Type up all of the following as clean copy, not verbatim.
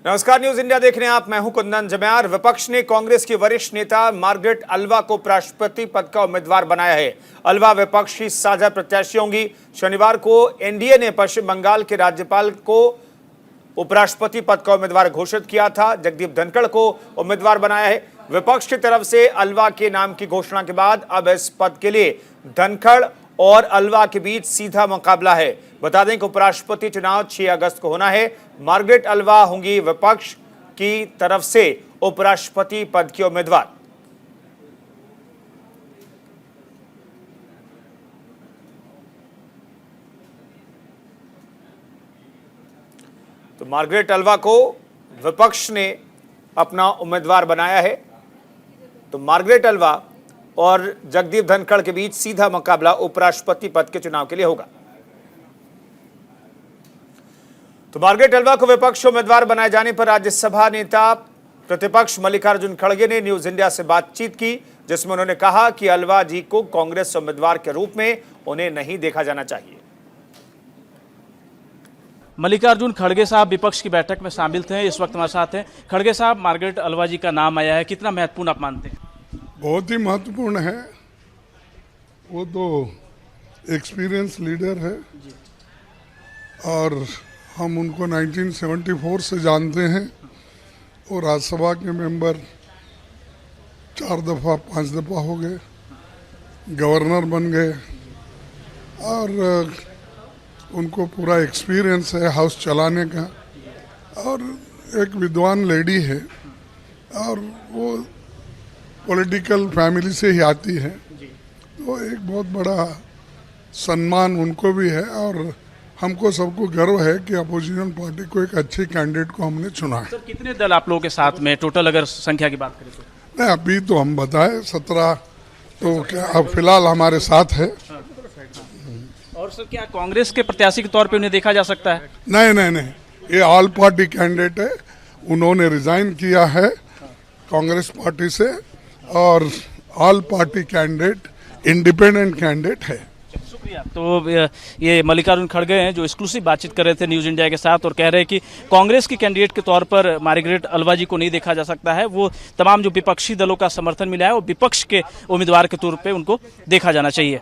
नमस्कार, news India देख रहे हैं आप। मैं हूं कुंदन जम्यार। विपक्ष ने कांग्रेस की वरिष्ठ नेता मार्गरेट अल्वा को उपराष्ट्रपति पद का उम्मीदवार बनाया है। अल्वा विपक्ष की साझा प्रत्याशी होंगी। शनिवार को एनडीए ने पश्चिम बंगाल के राज्यपाल को उपराष्ट्रपति पद का उम्मीदवार घोषित किया था। जगदीप धनखड़ को उम्मीदवार बनाया है। विपक्ष की तरफ से अल्वा के नाम की घोषणा के बाद अब इस पद के लिए धनखड़ और अल्वा के बीच सीधा मुकाबला है। बता दें कि उपराष्ट्रपति चुनाव 6 अगस्त को होना है। मार्गरेट अल्वा होंगी विपक्ष की तरफ से उपराष्ट्रपति पद की उम्मीदवार। तो मार्गरेट अल्वा को विपक्ष ने अपना उम्मीदवार बनाया है। तो मार्गरेट अल्वा और जगदीप धनखड़ के बीच सीधा मुकाबला उपराष्ट्रपति पद के चुनाव के लिए होगा। तो मार्गरेट अल्वा को विपक्ष उम्मीदवार बनाए जाने पर राज्यसभा नेता प्रतिपक्ष मल्लिकार्जुन खड़गे ने न्यूज इंडिया से बातचीत की, जिसमें उन्होंने कहा कि अल्वा जी को कांग्रेस उम्मीदवार के रूप में उन्हें नहीं देखा जाना चाहिए। मल्लिकार्जुन खड़गे साहब विपक्ष की बैठक में शामिल थे, इस वक्त हमारे साथ हैं। खड़गे साहब, मार्गरेट अल्वा जी का नाम आया है, कितना महत्वपूर्ण आप मानते हैं? बहुत ही महत्वपूर्ण है। वो तो एक्सपीरियंस लीडर है और हम उनको 1974 से जानते हैं और राज्यसभा के मेंबर 4 दफ़ा 5 दफ़ा हो गए, गवर्नर बन गए और उनको पूरा एक्सपीरियंस है हाउस चलाने का और एक विद्वान लेडी है और वो पॉलिटिकल फैमिली से ही आती है, तो एक बहुत बड़ा सम्मान उनको भी है और हमको सबको गर्व है कि अपोजिशन पार्टी को एक अच्छे कैंडिडेट को हमने चुना है। सर, कितने दल आप लोगों के साथ में टोटल अगर संख्या की बात करें तो? नहीं, अभी तो हम बताएं 17 तो क्या अब फिलहाल हमारे साथ है। और सर, क्या कांग्रेस के प्रत्याशी के तौर पे उन्हें देखा जा सकता है? नहीं, ये ऑल पार्टी कैंडिडेट है। उन्होंने रिजाइन किया है कांग्रेस पार्टी से और all party candidate independent candidate है। शुक्रिया। तो ये मल्लिकार्जुन खड़गे हैं जो एक्सक्लूसिव बातचीत कर रहे थे न्यूज इंडिया के साथ और कह रहे हैं कि कांग्रेस की कैंडिडेट के तौर पर मार्गरेट अल्वा जी को नहीं देखा जा सकता है। वो तमाम जो विपक्षी दलों का समर्थन मिला है वो विपक्ष के उम्मीदवार के तौर पर उनको देखा जाना चाहिए।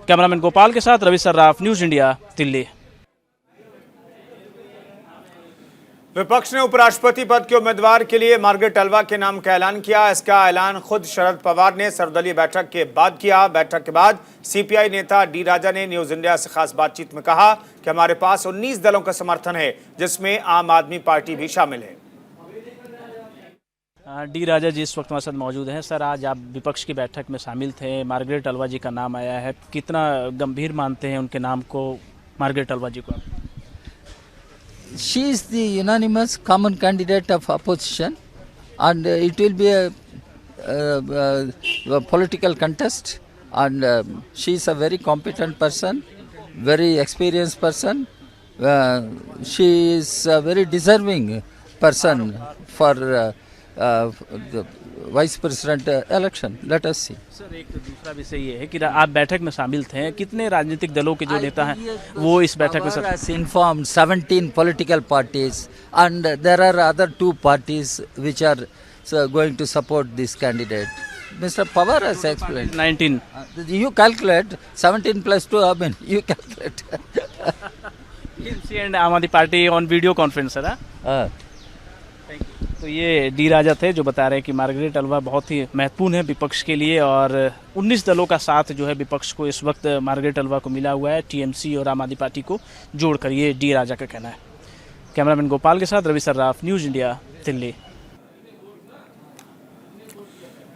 कैमरामैन गोपाल के साथ रवि सर्राफ, न्यूज इंडिया, दिल्ली। विपक्ष ने उपराष्ट्रपति पद के उम्मीदवार के लिए मार्गरेट अल्वा के नाम का ऐलान किया। इसका ऐलान खुद शरद पवार ने सर्वदलीय बैठक के बाद किया। बैठक के बाद सीपीआई नेता डी राजा ने न्यूज इंडिया से खास बातचीत में कहा कि हमारे पास 19 दलों का समर्थन है, जिसमें आम आदमी पार्टी भी शामिल है। डी राजा जी इस वक्त हमारे साथ मौजूद हैं। सर, आज आप विपक्ष की बैठक में शामिल थे, मार्गरेट अल्वा जी का नाम आया है, कितना गंभीर मानते हैं उनके नाम को, मार्गरेट अल्वा जी को? She is the unanimous common candidate of opposition and it will be a political contest and she is a very competent person, very experienced person. She is a very deserving person for the vice president election. Let us see. Sir, एक दूसरा विषय ये है कि आप बैठक में शामिल थे, कितने राजनीतिक दलों के जो नेता हैं वो इस बैठक में has informed 17 political parties and there are other 2 parties which are going to support this candidate. Mr. Pawar has explained. 19. You calculate 17 plus 2. I mean, you calculate. TMC and आम आदमी पार्टी ऑन वीडियो कॉन्फ्रेंस है। तो ये D राजा थे जो बता रहे हैं कि मार्गरेट अल्वा बहुत ही महत्वपूर्ण है विपक्ष के लिए और 19 दलों का साथ जो है विपक्ष को इस वक्त मार्गरेट अल्वा को मिला हुआ है, टीएमसी और आम आदमी पार्टी को जोड़कर, ये डी राजा का कहना है। कैमरामैन गोपाल के साथ Ravi Sarraf, news India, Delhi.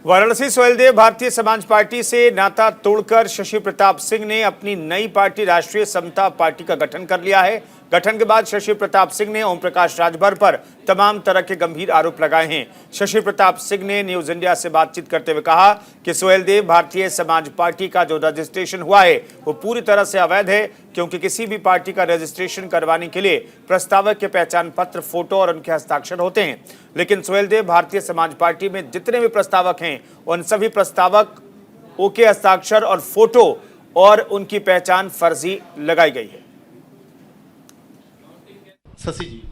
Varanasi Suheldev Bharatiya Samaj party से नाता तोड़कर शशि प्रताप सिंह ने अपनी नई पार्टी राष्ट्रीय समता पार्टी का गठन कर लिया है। गठन के बाद शशि प्रताप सिंह ने ओम प्रकाश राजभर पर तमाम तरह के गंभीर आरोप लगाए हैं। शशि प्रताप सिंह ने न्यूज इंडिया से बातचीत करते हुए कहा कि सोहेलदेव भारतीय समाज पार्टी का जो रजिस्ट्रेशन हुआ है वो पूरी तरह से अवैध है, क्योंकि किसी भी पार्टी का रजिस्ट्रेशन करवाने के लिए प्रस्तावक के पहचान पत्र, फोटो और उनके हस्ताक्षर होते हैं। लेकिन सोहेलदेव भारतीय समाज पार्टी में जितने भी प्रस्तावक हैं उन सभी प्रस्तावक के हस्ताक्षर और फोटो और उनकी पहचान फर्जी लगाई गई है। शशि जी,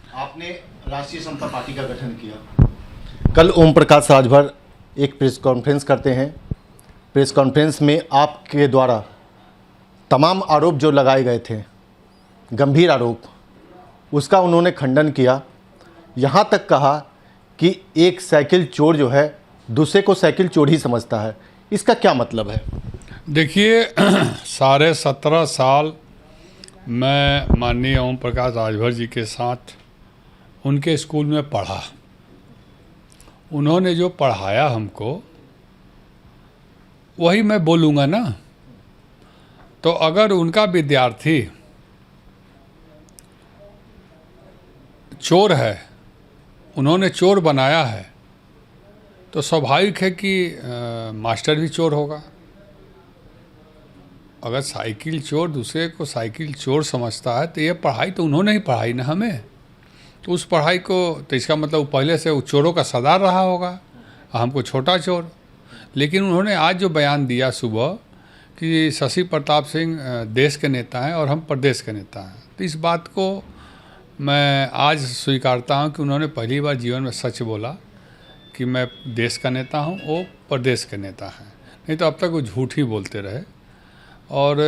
आपने राष्ट्रीय समता पार्टी का गठन किया। कल ओम प्रकाश राजभर एक प्रेस कॉन्फ्रेंस करते हैं। प्रेस कॉन्फ्रेंस में आपके द्वारा तमाम आरोप जो लगाए गए थे, गंभीर आरोप, उसका उन्होंने खंडन किया। यहाँ तक कहा कि एक साइकिल चोर जो है दूसरे को साइकिल चोर ही समझता है। इसका क्या मतलब है? देखिए, 17.5 साल मैं माननीय ओम प्रकाश राजभर जी के साथ उनके स्कूल में पढ़ा। उन्होंने जो पढ़ाया हमको वही मैं बोलूँगा ना। तो अगर उनका विद्यार्थी चोर है, उन्होंने चोर बनाया है, तो स्वाभाविक है कि मास्टर भी चोर होगा। अगर साइकिल चोर दूसरे को साइकिल चोर समझता है तो ये पढ़ाई तो उन्होंने ही पढ़ाई ना हमें। तो उस पढ़ाई को, तो इसका मतलब पहले से वो चोरों का सरदार रहा होगा, हमको छोटा चोर। लेकिन उन्होंने आज जो बयान दिया सुबह कि शशि प्रताप सिंह देश के नेता हैं और हम प्रदेश के नेता हैं, तो इस बात को मैं आज स्वीकारता हूं कि उन्होंने पहली बार जीवन में सच बोला कि मैं देश का नेता हूं, वो प्रदेश के नेता हैं। नहीं तो अब तक वो झूठ ही बोलते रहे। और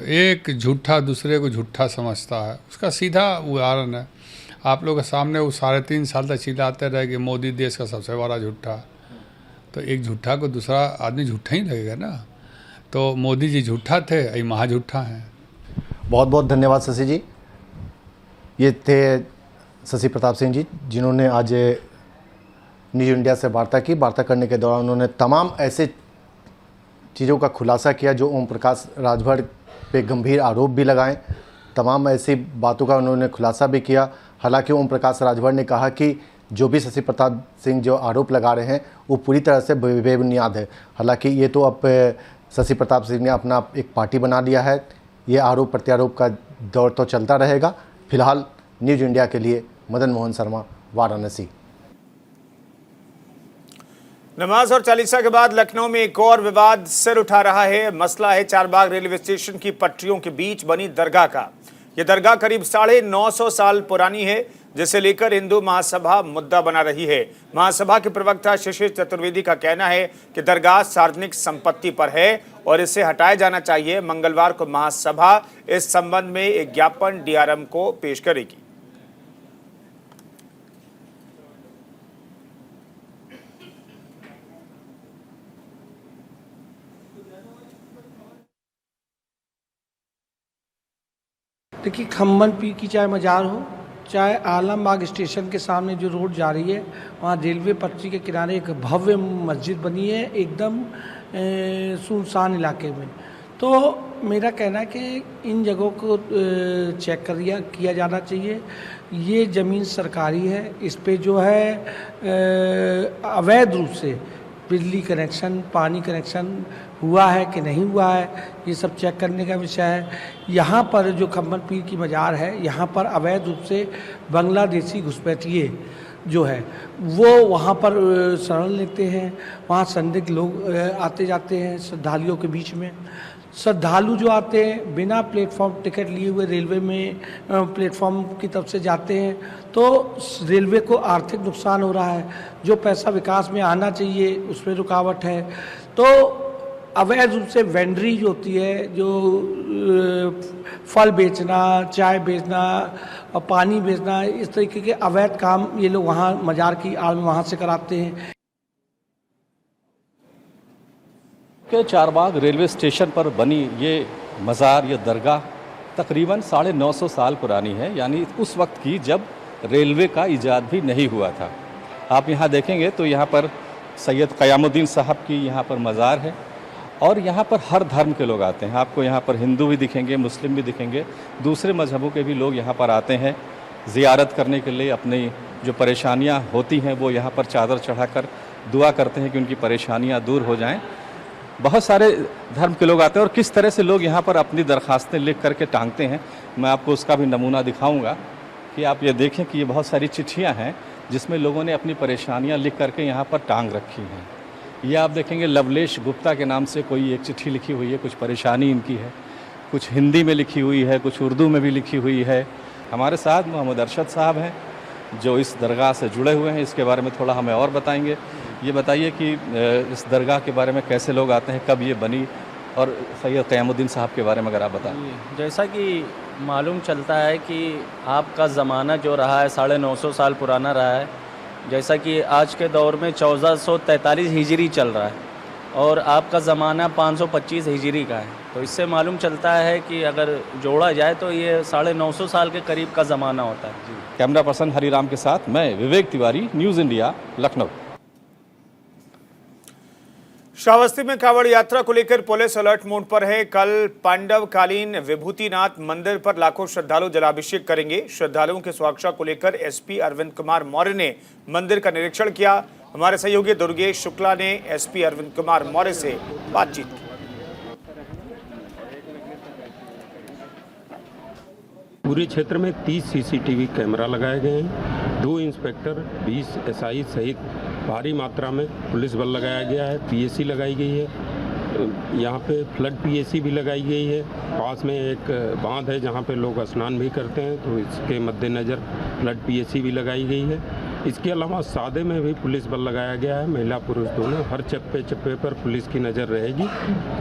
एक झूठा दूसरे को झूठा समझता है, उसका सीधा उदाहरण है। आप लोगों के सामने वो 3.5 साल तक चिल्लाते रहे कि मोदी देश का सबसे बड़ा झूठा। तो एक झूठा को दूसरा आदमी झूठा ही लगेगा ना। तो मोदी जी झूठा थे, ये महा झूठा हैं। बहुत बहुत धन्यवाद शशि जी। ये थे शशि प्रताप सिंह जी, जिन्होंने आज न्यूज इंडिया से वार्ता की। वार्ता करने के दौरान उन्होंने तमाम ऐसे चीज़ों का खुलासा किया जो ओम प्रकाश राजभर पे गंभीर आरोप भी लगाए। तमाम ऐसी बातों का उन्होंने खुलासा भी किया। हालांकि ओम प्रकाश राजभर ने कहा कि जो भी शशि प्रताप सिंह जो आरोप लगा रहे हैं वो पूरी तरह से बेबुनियाद है। हालांकि ये तो अब शशि प्रताप सिंह ने अपना एक पार्टी बना लिया है। ये आरोप प्रत्यारोप का दौर तो चलता रहेगा। फिलहाल न्यूज इंडिया के लिए मदन मोहन शर्मा, वाराणसी। नमाज और चालीसा के बाद लखनऊ में एक और विवाद सिर उठा रहा है। मसला है चारबाग रेलवे स्टेशन की पटरियों के बीच बनी दरगाह का। यह दरगाह करीब 950 साल पुरानी है, जिसे लेकर हिंदू महासभा मुद्दा बना रही है। महासभा के प्रवक्ता शिशिर चतुर्वेदी का कहना है कि दरगाह सार्वजनिक संपत्ति पर है और इसे हटाया जाना चाहिए। मंगलवार को महासभा इस संबंध में एक ज्ञापन डीआरएम को पेश करेगी। देखिए, खम्बन पीर की चाहे मज़ार हो, चाहे आलमबाग स्टेशन के सामने जो रोड जा रही है, वहाँ रेलवे पटरी के किनारे एक भव्य मस्जिद बनी है, एकदम सुनसान इलाके में। तो मेरा कहना है कि इन जगहों को चेक किया जाना चाहिए। ये ज़मीन सरकारी है, इस पे जो है अवैध रूप से बिजली कनेक्शन, पानी कनेक्शन हुआ है कि नहीं हुआ है, ये सब चेक करने का विषय है। यहाँ पर जो खम्बन पीर की मज़ार है, यहाँ पर अवैध रूप से बांग्लादेशी घुसपैठिए जो है वो वहाँ पर शरण लेते हैं। वहाँ संदिग्ध लोग आते जाते हैं श्रद्धालुओं के बीच में। श्रद्धालु जो आते हैं बिना प्लेटफॉर्म टिकट लिए हुए रेलवे में प्लेटफॉर्म की तरफ से जाते हैं, तो रेलवे को आर्थिक नुकसान हो रहा है। जो पैसा विकास में आना चाहिए उसमें रुकावट है। तो अवैध रूप से वेंडरी जो होती है, जो फल बेचना, चाय बेचना और पानी बेचना, इस तरीके के अवैध काम ये लोग वहाँ मज़ार की आड़ में वहाँ से कराते हैं। के चारबाग रेलवे स्टेशन पर बनी ये मज़ार, ये दरगाह तकरीबन 950 साल पुरानी है, यानी उस वक्त की जब रेलवे का इजाद भी नहीं हुआ था। आप यहाँ देखेंगे तो यहाँ पर सैयद क़यामुद्दीन साहब की यहाँ पर मज़ार है और यहाँ पर हर धर्म के लोग आते हैं। आपको यहाँ पर हिंदू भी दिखेंगे, मुस्लिम भी दिखेंगे, दूसरे मजहबों के भी लोग यहाँ पर आते हैं ज़ियारत करने के लिए। अपनी जो परेशानियाँ होती हैं वो यहाँ पर चादर चढ़ाकर दुआ करते हैं कि उनकी परेशानियाँ दूर हो जाएं। बहुत सारे धर्म के लोग आते हैं और किस तरह से लोग यहाँ पर अपनी दरखास्तें लिख करके टांगते हैं, मैं आपको उसका भी नमूना दिखाऊंगा कि आप ये देखें कि ये बहुत सारी चिट्ठियाँ हैं जिसमें लोगों ने अपनी परेशानियाँ लिख करके यहाँ पर टांग रखी हैं। ये आप देखेंगे लवलेश गुप्ता के नाम से कोई एक चिट्ठी लिखी हुई है, कुछ परेशानी इनकी है, कुछ हिंदी में लिखी हुई है, कुछ उर्दू में भी लिखी हुई है हमारे साथ मोहम्मद अरशद साहब हैं जो इस दरगाह से जुड़े हुए हैं, इसके बारे में थोड़ा हमें और बताएंगे। ये बताइए कि इस दरगाह के बारे में कैसे लोग आते हैं, कब ये बनी, और सैयद क़यामुद्दीन साहब के बारे में अगर आप बताएं। जैसा कि मालूम चलता है कि आपका ज़माना जो रहा है 950 साल पुराना रहा है, जैसा कि आज के दौर में 1443 हिजरी चल रहा है और आपका ज़माना 525 हिजरी का है। तो इससे मालूम चलता है कि अगर जोड़ा जाए तो ये 950 साल के करीब का ज़माना होता है। कैमरा पर्सन हरिराम के साथ मैं विवेक तिवारी, न्यूज़ इंडिया, लखनऊ। श्रावस्ती में कांवड़ यात्रा को लेकर पुलिस अलर्ट मोड पर है। कल पांडवकालीन विभूतिनाथ मंदिर पर लाखों श्रद्धालु जलाभिषेक करेंगे। श्रद्धालुओं की सुरक्षा को लेकर एसपी अरविंद कुमार मौर्य ने मंदिर का निरीक्षण किया। हमारे सहयोगी दुर्गेश शुक्ला ने एसपी अरविंद कुमार मौर्य से बातचीत की। पूरे क्षेत्र में 30 सीसीटीवी कैमरा लगाए गए हैं, 2 इंस्पेक्टर, 20 एसआई सहित भारी मात्रा में पुलिस बल लगाया गया है। पीएसी लगाई गई है, यहाँ पे फ्लड पीएसी भी लगाई गई है। पास में एक बांध है जहाँ पे लोग स्नान भी करते हैं, तो इसके मद्देनज़र फ्लड पीएसी भी लगाई गई है। इसके अलावा सादे में भी पुलिस बल लगाया गया है, महिला पुरुष दोनों। हर चप्पे चप्पे पर पुलिस की नज़र रहेगी।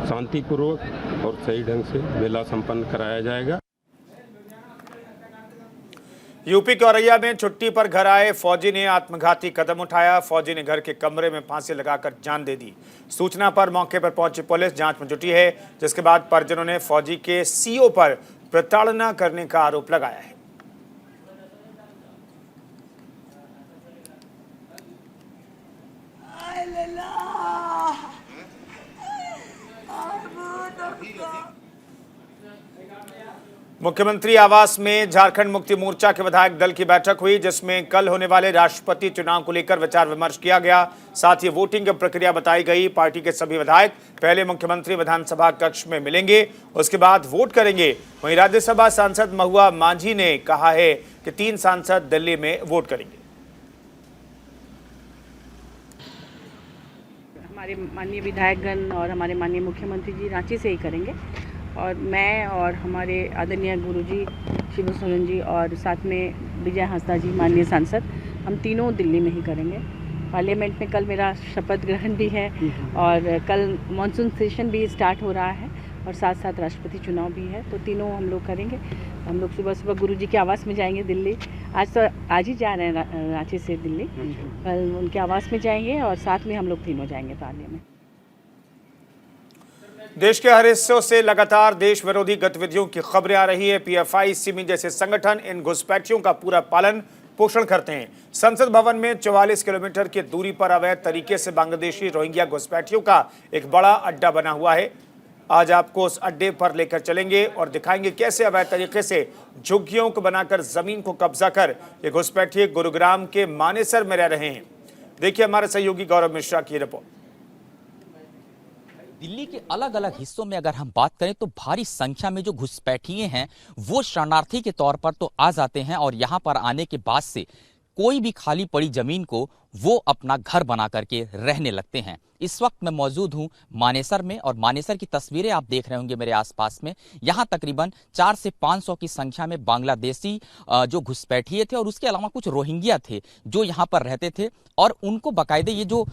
शांतिपूर्वक और सही ढंग से मेला संपन्न कराया जाएगा। यूपी के औरैया में छुट्टी पर घर आए फौजी ने आत्मघाती कदम उठाया। फौजी ने घर के कमरे में फांसी लगाकर जान दे दी। सूचना पर मौके पर पहुंची पुलिस जांच में जुटी है, जिसके बाद परिजनों ने फौजी के सीओ पर प्रताड़ना करने का आरोप लगाया है। मुख्यमंत्री आवास में झारखंड मुक्ति मोर्चा के विधायक दल की बैठक हुई, जिसमें कल होने वाले राष्ट्रपति चुनाव को लेकर विचार विमर्श किया गया। साथ ही वोटिंग की प्रक्रिया बताई गई। पार्टी के सभी विधायक पहले मुख्यमंत्री विधानसभा कक्ष में मिलेंगे, उसके बाद वोट करेंगे। वहीं राज्यसभा सांसद महुआ मांझी ने कहा है कि 3 सांसद दिल्ली में वोट करेंगे। हमारे माननीय विधायकगण और हमारे माननीय मुख्यमंत्री जी रांची से ही करेंगे, और मैं और हमारे आदरणीय गुरुजी शिबू सोरेन जी और साथ में विजय हांसदा जी माननीय सांसद, हम तीनों दिल्ली में ही करेंगे। पार्लियामेंट में कल मेरा शपथ ग्रहण भी है और कल मानसून सेशन भी स्टार्ट हो रहा है और साथ साथ राष्ट्रपति चुनाव भी है, तो तीनों हम लोग करेंगे। हम लोग सुबह सुबह गुरुजी के आवास में जाएंगे दिल्ली। आज ही जा रहे हैं रांची से दिल्ली, कल उनके आवास में जाएंगे और साथ में हम लोग तीनों जाएंगे पार्लियामेंट। देश के हर हिस्सों से लगातार देश विरोधी गतिविधियों की खबरें आ रही है। पीएफआई, सिमी जैसे संगठन इन घुसपैठियों का पूरा पालन पोषण करते हैं। संसद भवन में 44 किलोमीटर की दूरी पर अवैध तरीके से बांग्लादेशी रोहिंग्या घुसपैठियों का एक बड़ा अड्डा बना हुआ है। आज आपको उस अड्डे पर लेकर चलेंगे और दिखाएंगे कैसे अवैध तरीके से झुग्गियों को बनाकर जमीन को कब्जा कर ये घुसपैठिए गुरुग्राम के मानेसर में रह रहे हैं। देखिए हमारे सहयोगी गौरव मिश्रा की रिपोर्ट। दिल्ली के अलग अलग हिस्सों में अगर हम बात करें तो भारी संख्या में जो घुसपैठिए हैं वो शरणार्थी के तौर पर तो आ जाते हैं और यहाँ पर आने के बाद से कोई भी खाली पड़ी जमीन को वो अपना घर बना करके रहने लगते हैं। इस वक्त मैं मौजूद हूं मानेसर में और मानेसर की तस्वीरें आप देख रहे होंगे मेरे आसपास में। यहां तकरीबन 400 से 500 की संख्या में बांग्लादेशी जो घुसपैठिए थे और उसके अलावा कुछ रोहिंग्या थे जो यहां पर रहते थे और उनको बाकायदे ये जो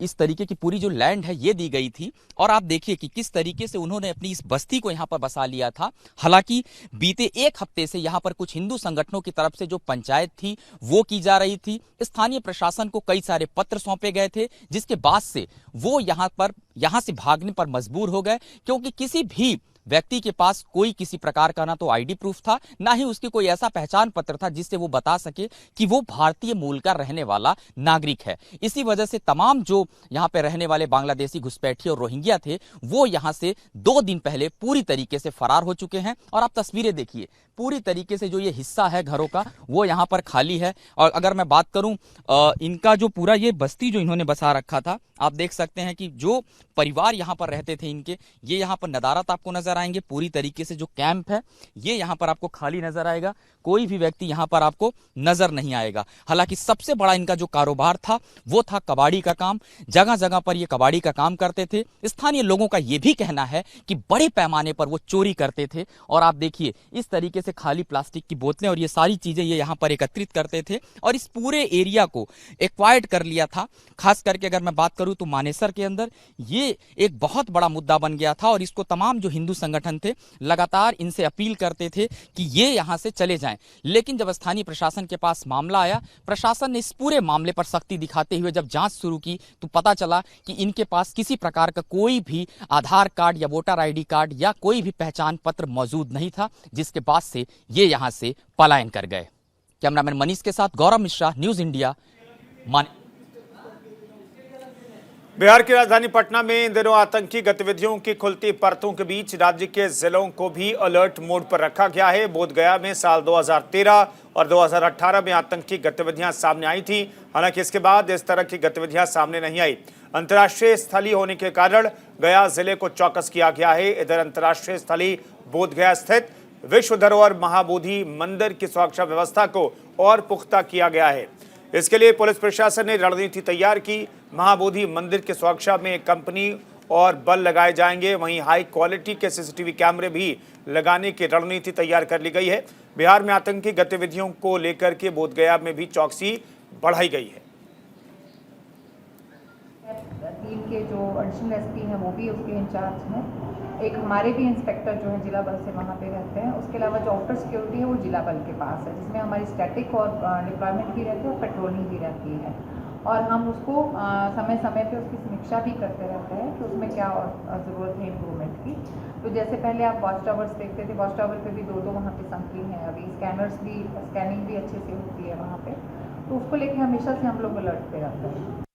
इस तरीके की पूरी जो लैंड है ये दी गई थी। और आप देखिए कि किस तरीके से उन्होंने अपनी इस बस्ती को यहाँ पर बसा लिया था। हालांकि बीते 1 हफ्ते से यहाँ पर कुछ हिंदू संगठनों की तरफ से जो पंचायत थी वो की जा रही थी। स्थानीय प्रशासन को कई सारे पत्र सौंपे गए थे, जिसके बाद से वो यहाँ से भागने पर मजबूर हो गए, क्योंकि किसी भी व्यक्ति के पास कोई किसी प्रकार का ना तो आईडी प्रूफ था, ना ही उसकी कोई ऐसा पहचान पत्र था जिससे वो बता सके कि वो भारतीय मूल का रहने वाला नागरिक है। इसी वजह से तमाम जो यहाँ पे रहने वाले बांग्लादेशी घुसपैठिए और रोहिंग्या थे वो यहाँ से 2 दिन पहले पूरी तरीके से फरार हो चुके हैं। और आप तस्वीरें देखिए, पूरी तरीके से जो ये हिस्सा है घरों का वो यहाँ पर खाली है। और अगर मैं बात करूं इनका जो पूरा ये बस्ती जो इन्होंने बसा रखा था, आप देख सकते हैं कि जो परिवार यहाँ पर रहते थे इनके, ये यहाँ पर नदारत आपको नजर नजर आएंगे। पूरी तरीके से जो कैंप है ये यहाँ पर आपको खाली नजर आएगा, कोई भी व्यक्ति यहाँ पर आपको नजर नहीं आएगा। हालांकि सबसे बड़ा इनका जो कारोबार था वो था कबाड़ी का काम। जगह जगह पर ये कबाड़ी का काम करते थे। स्थानीय लोगों का ये भी कहना है कि बड़े पैमाने पर वो चोरी करते थे। और आप देखिए इस तरीके से खाली प्लास्टिक की बोतलें और ये सारी चीजें ये यहाँ पर एकत्रित करते थे और इस पूरे एरिया को एक्वायर्ड कर लिया था। खास करके अगर मैं बात करूं तो मानेसर के अंदर ये एक बहुत बड़ा मुद्दा बन गया था और इसको तमाम जो हिंदू संगठन थे लगातार इनसे अपील करते थे कि ये यहां से चले जाएं। लेकिन जब स्थानीय प्रशासन के पास मामला आया, प्रशासन ने इस पूरे मामले पर सख्ती दिखाते हुए जब जांच शुरू की तो पता चला कि इनके पास किसी प्रकार का कोई भी आधार कार्ड या वोटर आईडी कार्ड या कोई भी पहचान पत्र मौजूद नहीं था, जिसके बाद से ये यहां से पलायन कर गए। कैमरामैन मनीष के साथ गौरव मिश्रा, न्यूज इंडिया, बिहार की राजधानी पटना में इन दिनों आतंकी गतिविधियों की खुलती परतों के बीच राज्य के जिलों को भी अलर्ट मोड पर रखा गया है। बोधगया में साल 2013 और 2018 में आतंकी गतिविधियां सामने आई थी। हालांकि इसके बाद इस तरह की गतिविधियां सामने नहीं आई। अंतर्राष्ट्रीय स्थली होने के कारण गया जिले को चौकस किया गया है। इधर अंतर्राष्ट्रीय स्थली बोधगया स्थित विश्व धरोहर महाबोधि मंदिर की सुरक्षा व्यवस्था को और पुख्ता किया गया है। इसके लिए पुलिस प्रशासन ने रणनीति तैयार की। महाबोधि मंदिर की सुरक्षा में एक कंपनी और बल लगाए जाएंगे। वहीं हाई क्वालिटी के सीसीटीवी कैमरे भी लगाने की रणनीति तैयार कर ली गई है। बिहार में आतंकी गतिविधियों को लेकर के बोधगया में भी चौकसी बढ़ाई गई है। टीम के जो एडिशनल एसपी हैं वो भी उसके इंचार्ज हैं। एक हमारे भी इंस्पेक्टर जो है जिला बल से वहाँ पे रहते हैं। उसके अलावा जो आउटर सिक्योरिटी है वो जिला बल के पास है, जिसमें हमारी स्टैटिक और डिप्लॉयमेंट भी रहती है और पेट्रोलिंग भी रहती है। और हम उसको समय समय पे उसकी समीक्षा भी करते रहते हैं कि उसमें क्या ज़रूरत है इम्प्रूवमेंट की। तो जैसे पहले आप वॉच टावर्स देखते थे, वॉच टावर पे भी दो वहाँ पे संकीर्ण हैं। अभी स्कैनिंग भी अच्छे से होती है वहाँ पे, तो उसको लेके हमेशा से हम लोग अलर्ट पे रहते हैं।